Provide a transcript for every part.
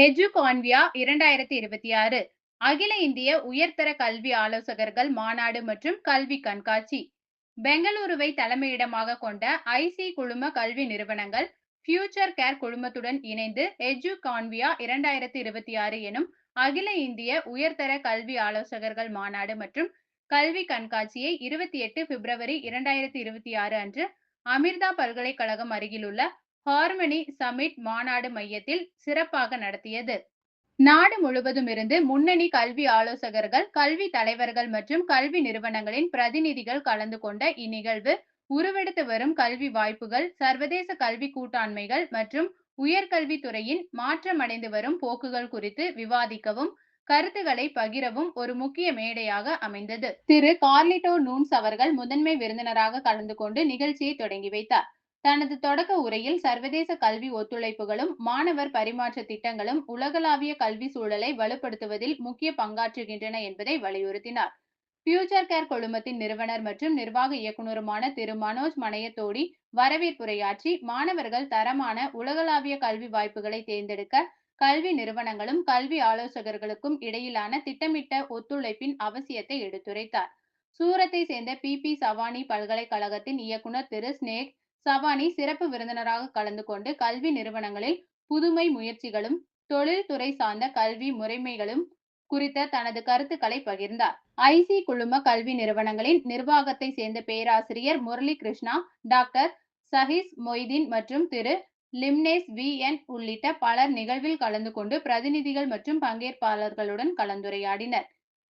எஜுகான்வியா 2026 அகில இந்திய உயர்தர கல்வி ஆலோசகர்கள் மாநாடு மற்றும் கல்வி கண்காட்சி பெங்களூருவை தலைமையிடமாக கொண்ட ஐசி குழும கல்வி நிறுவனங்கள் ஃபியூச்சர் கேர் குழுமத்துடன் இணைந்து எஜுகான்வியா 2026 எனும் அகில இந்திய உயர்தர கல்வி ஆலோசகர்கள் மாநாடு மற்றும் கல்வி கண்காட்சியை 28 பிப்ரவரி 2026 அன்று அமிர்தா பல்கலைக்கழகம் அருகிலுள்ள ஹார்மனி சமிட் மாநாடு மையத்தில் சிறப்பாக நடத்தியது. நாடு முழுவதும் இருந்து முன்னணி கல்வி ஆலோசகர்கள், கல்வி தலைவர்கள் மற்றும் கல்வி நிறுவனங்களின் பிரதிநிதிகள் கலந்து கொண்ட இந்நிகழ்வு உருவெடுத்து வரும் கல்வி வாய்ப்புகள், சர்வதேச கல்வி கூட்டாண்மைகள் மற்றும் உயர்கல்வித்துறையின் மாற்றமடைந்து வரும் போக்குகள் குறித்து விவாதிக்கவும், கருத்துக்களை பகிரவும் ஒரு முக்கிய மேடையாக அமைந்தது. திரு கார்லிட்டோ நூன்ஸ் அவர்கள் முதன்மை விருந்தினராக கலந்து கொண்டு நிகழ்ச்சியை தொடங்கி வைத்தார். தனது தொடக்க உரையில் சர்வதேச கல்வி ஒத்துழைப்புகளும் மாணவர் பரிமாற்ற திட்டங்களும் உலகளாவிய கல்வி சூழலை வலுப்படுத்துவதில் முக்கிய பங்காற்றுகின்றன என்பதை வலியுறுத்தினார். ஃபியூச்சர் கேர் குழுமத்தின் நிறுவனர் மற்றும் நிர்வாக இயக்குநருமான திரு மனோஜ் மனையத்தோடி வரவேற்புரையாற்றி, மாணவர்கள் தரமான உலகளாவிய கல்வி வாய்ப்புகளை தேர்ந்தெடுக்க கல்வி நிறுவனங்களும் கல்வி ஆலோசகர்களுக்கும் இடையிலான திட்டமிட்ட ஒத்துழைப்பின் அவசியத்தை எடுத்துரைத்தார். சூரத்தை சேர்ந்த பி சவானி பல்கலைக்கழகத்தின் இயக்குநர் திரு ஸ்னேக் சவானி சிறப்பு விருந்தினராக கலந்து கொண்டு கல்வி நிறுவனங்களில் புதுமை முயற்சிகளும் தொழில்துறை சார்ந்த கல்வி முறைமைகளும் குறித்த தனது கருத்துக்களை பகிர்ந்தார். ஐசி குழும கல்வி நிறுவனங்களின் நிர்வாகத்தை சேர்ந்த பேராசிரியர் முரளி கிருஷ்ணா, டாக்டர் சஹிஸ் மொய்தீன் மற்றும் திரு லிம்னேஸ் வி.என். உள்ளிட்ட பலர் நிகழ்வில் கலந்து கொண்டு பிரதிநிதிகள் மற்றும் பங்கேற்பாளர்களுடன் கலந்துரையாடினர்.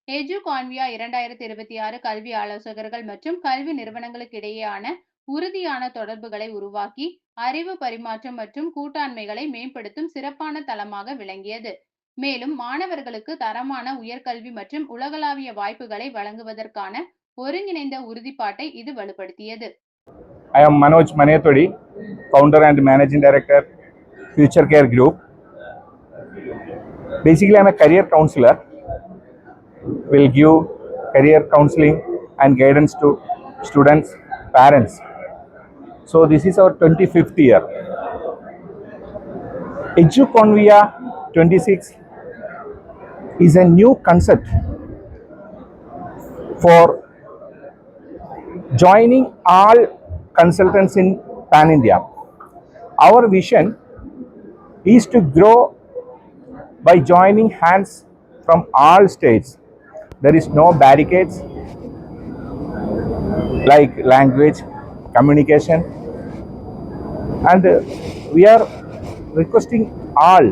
எஜுகான்வியா 2026 கல்வி ஆலோசகர்கள் மற்றும் கல்வி நிறுவனங்களுக்கு இடையேயான உறுதியான தொடர்புகளை உருவாக்கி அறிவு பரிமாற்றம் மற்றும் கூட்டாண்மைகளை மேம்படுத்தும் சிறப்பான தளமாக விளங்கியது. மேலும் மாணவர்களுக்கு தரமான உயர்கல்வி மற்றும் உலகளாவிய வாய்ப்புகளை வழங்குவதற்கான ஒருங்கிணைந்த உறுதிப்பாட்டை இது வலுப்படுத்தியது. I am Manoj Manethodi, founder and managing director, Future Care Group. Basically, I am a career counselor. Will give career counseling and guidance to students, parents. So this is our 25th year. Ejuconvia 26 is a new concept for joining all consultants in Pan India. Our vision is to grow by joining hands from all states. There is no barricades like language, communication, and we are requesting all